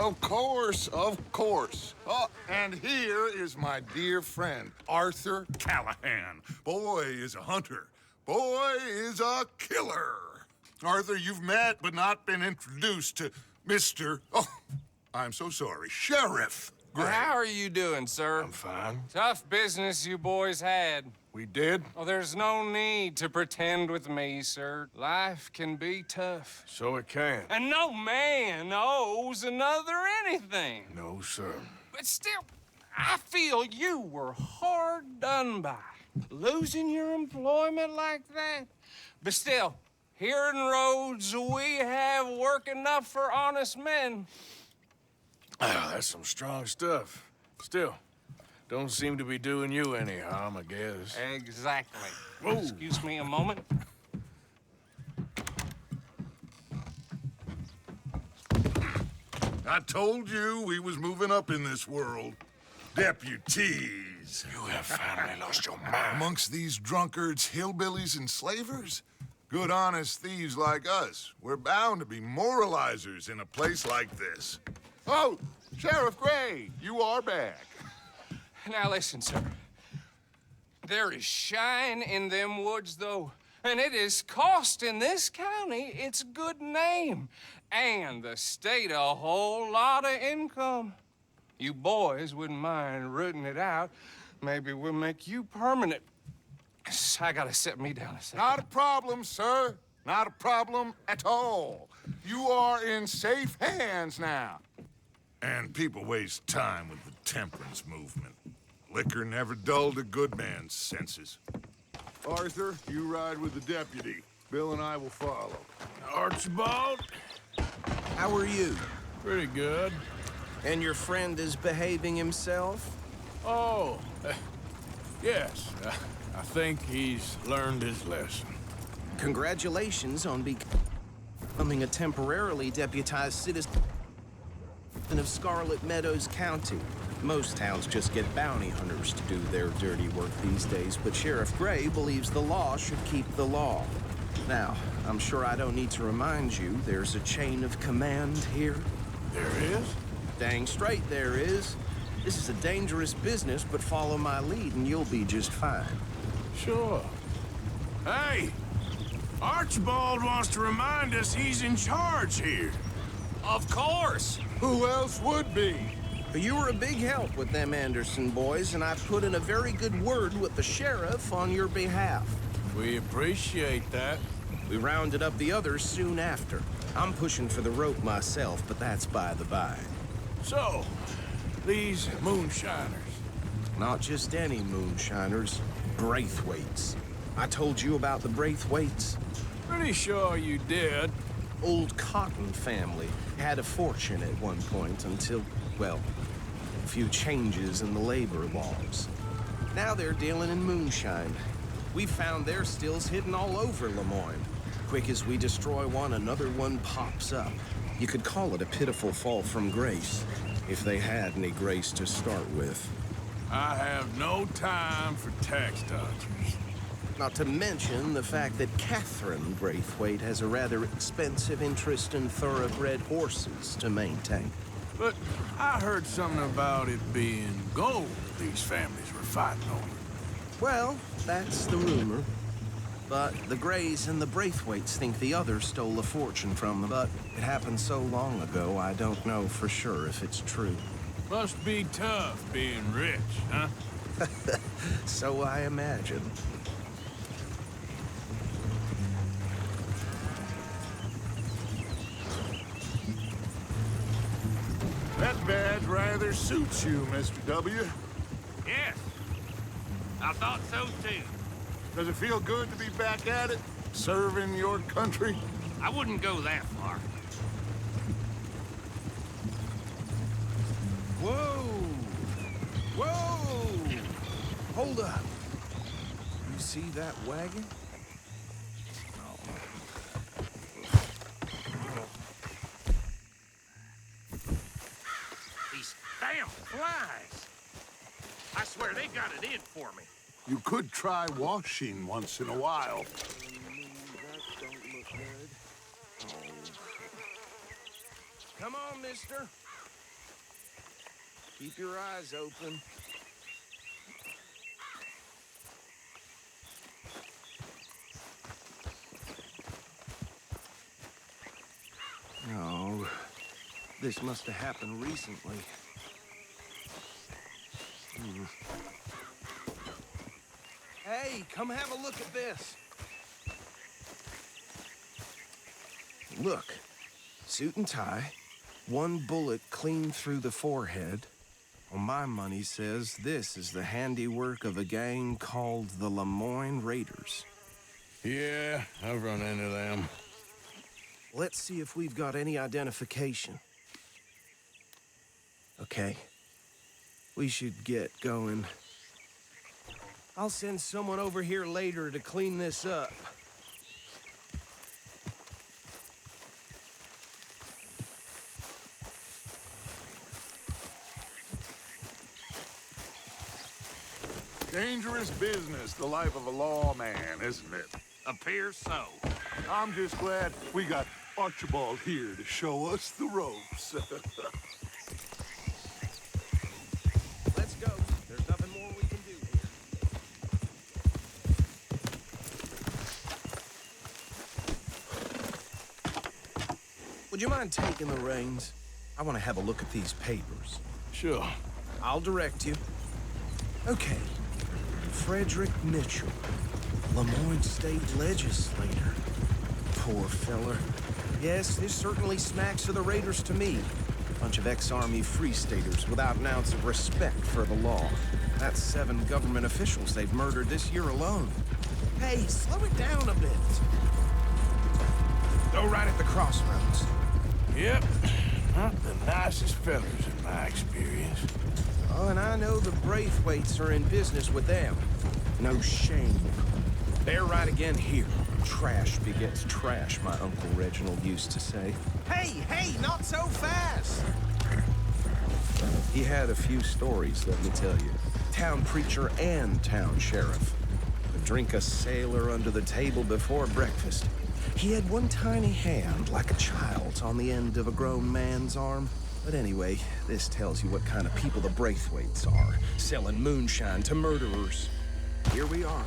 Of course, of course. Oh, and here is my dear friend, Arthur Callahan. Boy is a hunter. Boy is a killer. Arthur, you've met but not been introduced to Mr. Oh, I'm so sorry, Sheriff Gray. How are you doing, sir? I'm fine. Tough business you boys had. We did? Oh, there's no need to pretend with me, sir. Life can be tough. So it can. And no man owes another anything. No, sir. But still, I feel you were hard done by. Losing your employment like that. But still, here in Rhodes, we have work enough for honest men. Ah, that's some strong stuff. Still, don't seem to be doing you any harm, I guess. Exactly. Whoa. Excuse me a moment. I told you we was moving up in this world. Deputies. You have finally lost your mind. Amongst these drunkards, hillbillies, and slavers? Good, honest thieves like us. We're bound to be moralizers in a place like this. Oh, Sheriff Gray, you are back. Now listen, sir. There is shine in them woods, though. And it is costing this county its good name. And the state a whole lot of income. You boys wouldn't mind rooting it out. Maybe we'll make you permanent. I gotta sit me down a second. Not a problem, sir. Not a problem at all. You are in safe hands now. And people waste time with the temperance movement. Liquor never dulled a good man's senses. Arthur, you ride with the deputy. Bill and I will follow. Archibald? How are you? Pretty good. And your friend is behaving himself? Oh, yes. I think he's learned his lesson. Congratulations on becoming a temporarily deputized citizen of Scarlet Meadows County. Most towns just get bounty hunters to do their dirty work these days, but Sheriff Gray believes the law should keep the law. Now, I'm sure I don't need to remind you, there's a chain of command here. There is? Dang straight there is. This is a dangerous business, but follow my lead and you'll be just fine. Sure. Hey! Archibald wants to remind us he's in charge here. Of course. Who else would be? But you were a big help with them Anderson boys, and I put in a very good word with the sheriff on your behalf. We appreciate that. We rounded up the others soon after. I'm pushing for the rope myself, but that's by the by. So, these moonshiners. Not just any moonshiners, Braithwaites. I told you about the Braithwaites? Pretty sure you did. Old Cotton family had a fortune at one point until, well, a few changes in the labor laws. Now they're dealing in moonshine. We found their stills hidden all over Lemoyne. Quick as we destroy one, another one pops up. You could call it a pitiful fall from grace, if they had any grace to start with. I have no time for tax dodgers. Not to mention the fact that Catherine Braithwaite has a rather expensive interest in thoroughbred horses to maintain. But I heard something about it being gold these families were fighting over. Well, that's the rumor. But the Grays and the Braithwaites think the others stole a fortune from them. But it happened so long ago, I don't know for sure if it's true. Must be tough being rich, huh? So I imagine. That badge rather suits you, Mr. W. Yes, I thought so too. Does it feel good to be back at it? Serving your country? I wouldn't go that far. Whoa! Whoa! Hold up. You see that wagon? These damn flies. I swear they got it in for me. You could try washing once in a while. That don't look good. Oh. Come on, mister. Keep your eyes open. No, this must have happened recently. Hey, come have a look at this. Look, suit and tie, one bullet clean through the forehead. Well, my money says this is the handiwork of a gang called the Lemoyne Raiders. Yeah, I've run into them. Let's see if we've got any identification. Okay. We should get going. I'll send someone over here later to clean this up. Dangerous business, the life of a lawman, isn't it? Appears so. I'm just glad we got Archibald here to show us the ropes. Let's go. There's nothing more we can do here. Would you mind taking the reins? I want to have a look at these papers. Sure. I'll direct you. Okay. Frederick Mitchell, Lemoyne State Legislator. Poor feller. Yes, this certainly smacks of the Raiders to me. Bunch of ex-Army Free Staters without an ounce of respect for the law. That's 7 government officials they've murdered this year alone. Hey, slow it down a bit. Go right at the crossroads. Yep. Not the nicest fellas in my experience. Oh, and I know the Braithwaites are in business with them. No shame. They're right again here. Trash begets trash, my Uncle Reginald used to say. Hey, not so fast! He had a few stories, let me tell you. Town preacher and town sheriff. Would drink a sailor under the table before breakfast. He had one tiny hand, like a child's, on the end of a grown man's arm. But anyway, this tells you what kind of people the Braithwaites are, selling moonshine to murderers. Here we are.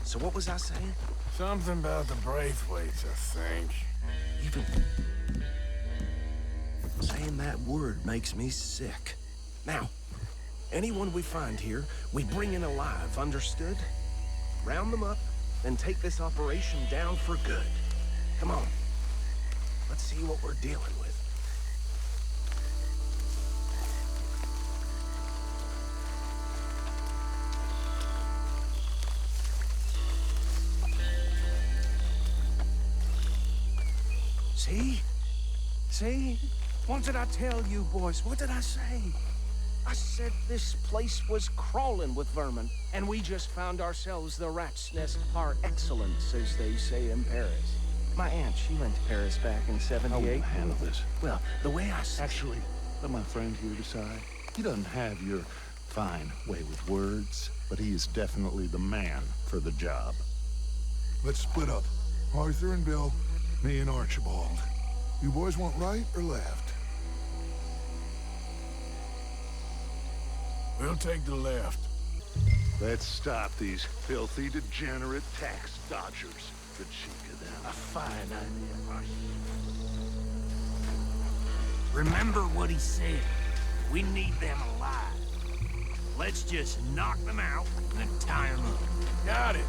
So what was I saying? Something about the Braithwaites, I think. Even saying that word makes me sick. Now, anyone we find here, we bring in alive, understood? Round them up, then take this operation down for good. Come on. Let's see what we're dealing with. See? See? What did I tell you, boys? What did I say? I said this place was crawling with vermin, and we just found ourselves the rat's nest par excellence, as they say in Paris. My aunt, she went to Paris back in '78. How will you handle this? Well, the way I said... Actually, let my friend here decide. He doesn't have your fine way with words, but he is definitely the man for the job. Let's split up. Arthur and Bill, me and Archibald. You boys want right or left? We'll take the left. Let's stop these filthy, degenerate tax dodgers. The cheek of them. A fine idea, Marshal. Remember what he said. We need them alive. Let's just knock them out and then tie them up. Got it,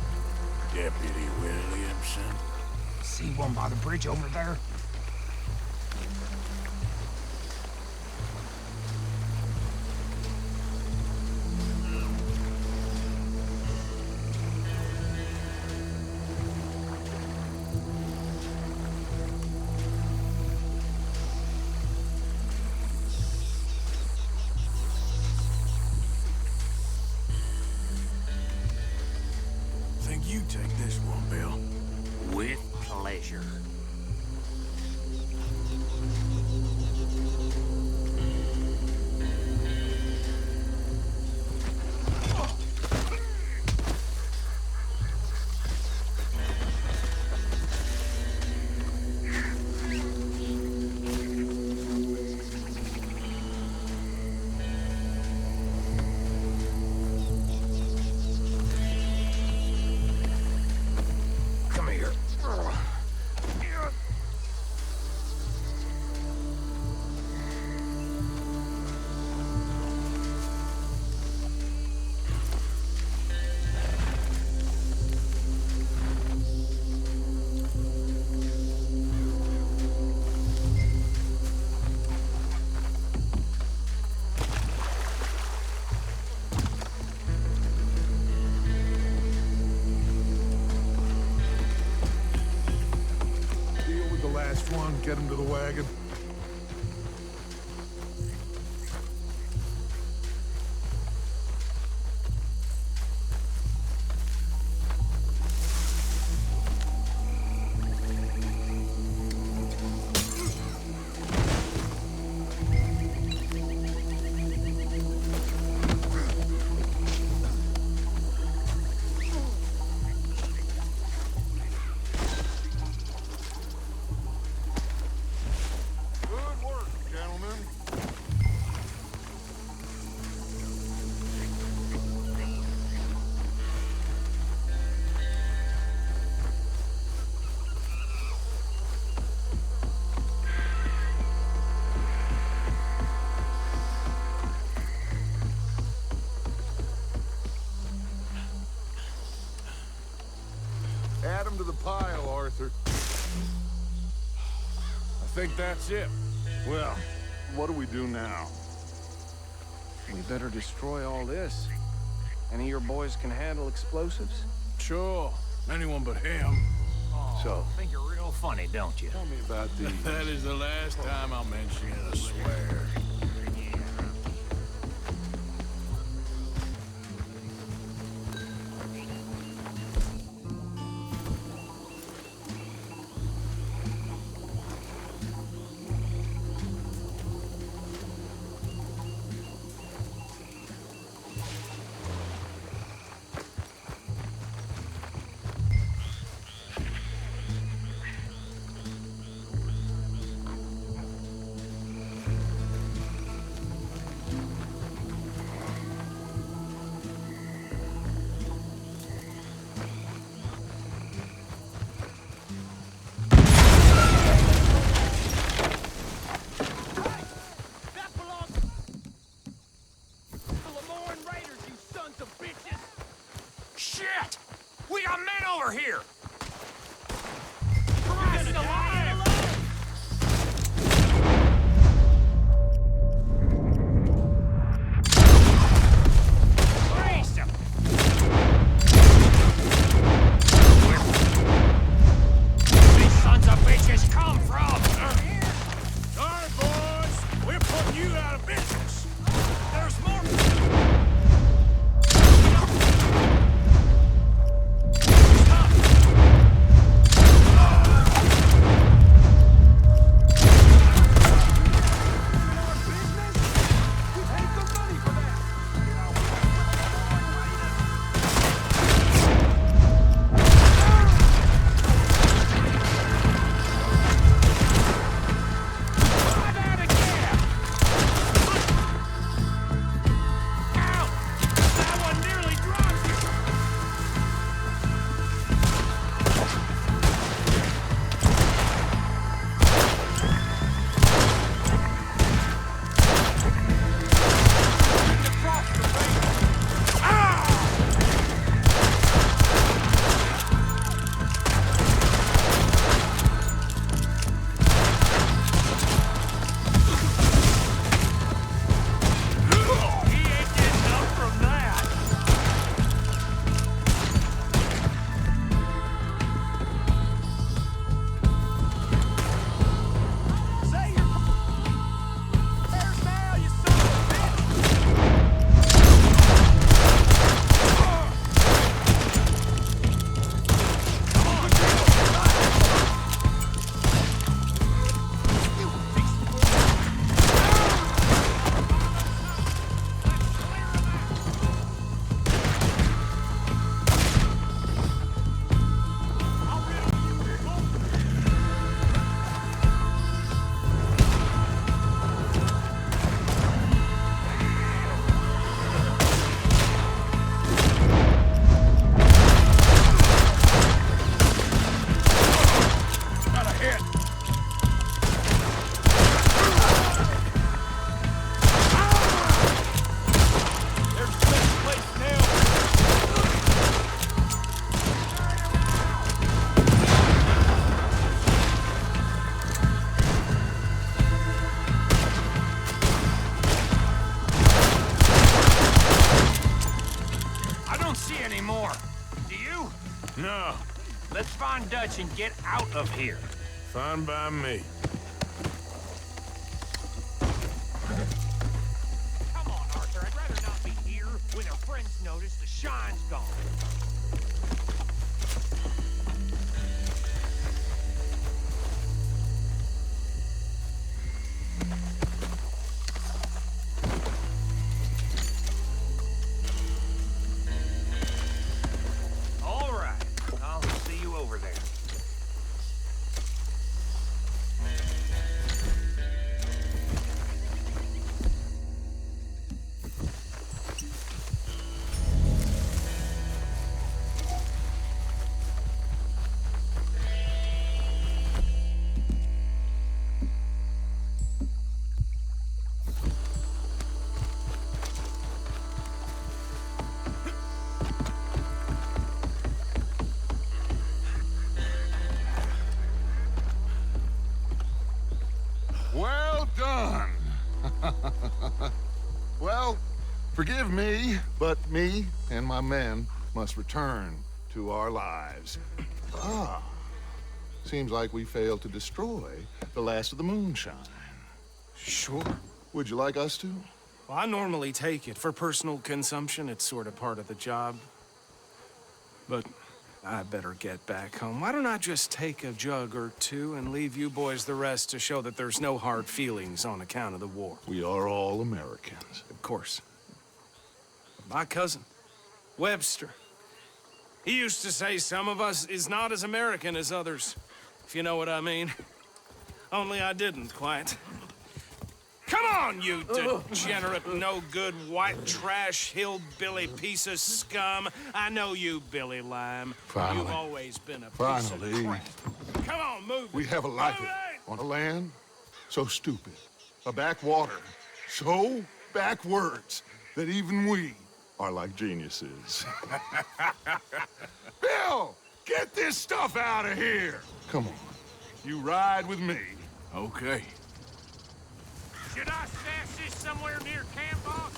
Deputy Williamson. See one by the bridge over there? Think you take this one, Bill. With pleasure. Get him to the wagon. Add him to the pile, Arthur. I think that's it. Well, what do we do now? We better destroy all this. Any of your boys can handle explosives? Sure. Anyone but him. So, Think you're real funny, don't you? tell me about the... That is the last time I'll mention it, I swear. Shit! We got men over here! Christ! These sons of bitches come from! Sorry, boys. We're putting you out of business. There's more! No. Let's find Dutch and get out of here. Fine by me. notice the shine's gone. All right, I'll see you over there. Well done. Well, forgive me, but me and my men must return to our lives. Ah, seems like we failed to destroy the last of the moonshine. Sure. Would you like us to? Well, I normally take it. For personal consumption, it's sort of part of the job. But I better get back home. Why don't I just take a jug or two and leave you boys the rest to show that there's no hard feelings on account of the war? We are all Americans. Of course. My cousin, Webster, he used to say some of us is not as American as others, if you know what I mean. Only I didn't quite. Come on, you degenerate, no-good, white trash, hillbilly piece of scum. I know you, Billy Lime. Finally. You've always been a piece Finally. of crap. Come on, move We it. have a life Move it! on a land so stupid, a backwater so backwards that even we are like geniuses. Bill, get this stuff out of here. Come on, you ride with me. Okay. Should I stash this somewhere near camp, boss?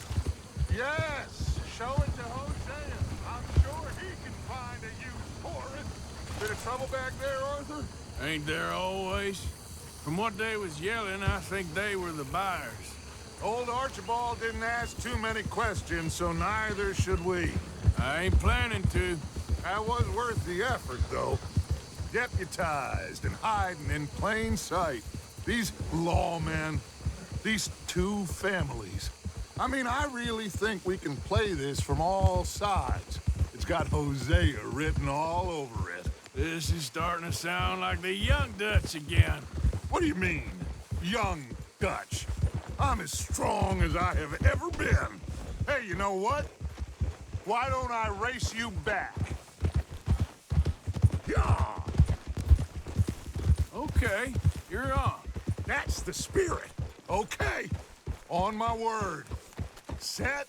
Yes, show it to Hosea. I'm sure he can find a use for it. Bit of trouble back there, Arthur? Ain't there always? From what they was yelling, I think they were the buyers. Old Archibald didn't ask too many questions, so neither should we. I ain't planning to. That was worth the effort, though. Deputized and hiding in plain sight. These lawmen, these two families. I mean, I really think we can play this from all sides. It's got Hosea written all over it. This is starting to sound like the Young Dutch again. What do you mean, young Dutch? I'm as strong as I have ever been. Hey, you know what? Why don't I race you back? Yeah! Okay, you're on. That's the spirit. Okay, on my word. Set,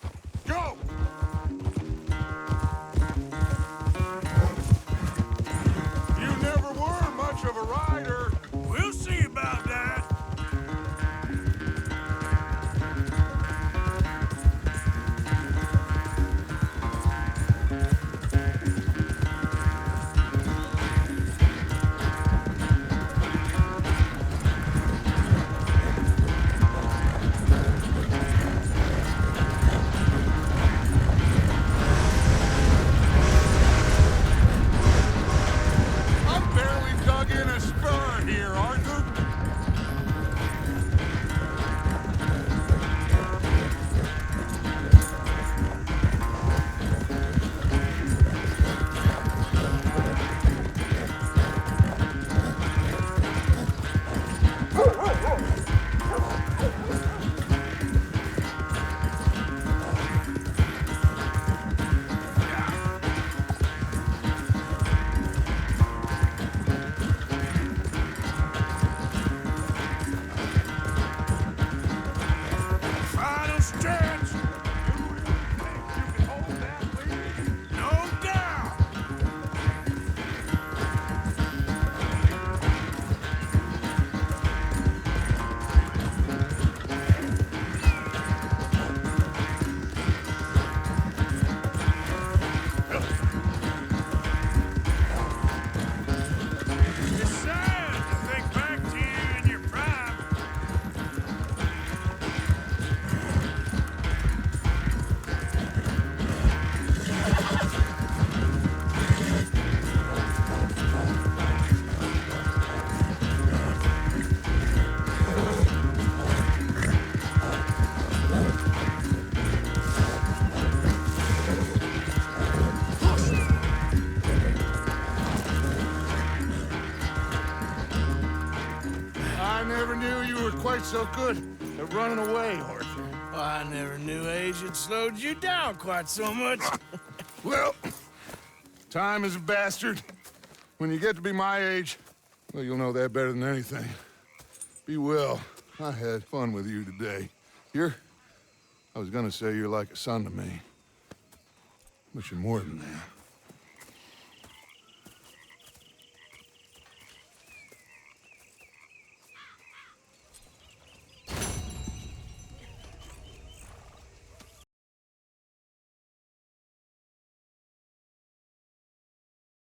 go! You never were much of a rider. We'll see about that. so good at running away, Arthur. Oh, I never knew age had slowed you down quite so much. Well, time is a bastard. When you get to be my age, well, you'll know that better than anything. Be well. I had fun with you today. I was gonna say you're like a son to me. But you're more than that.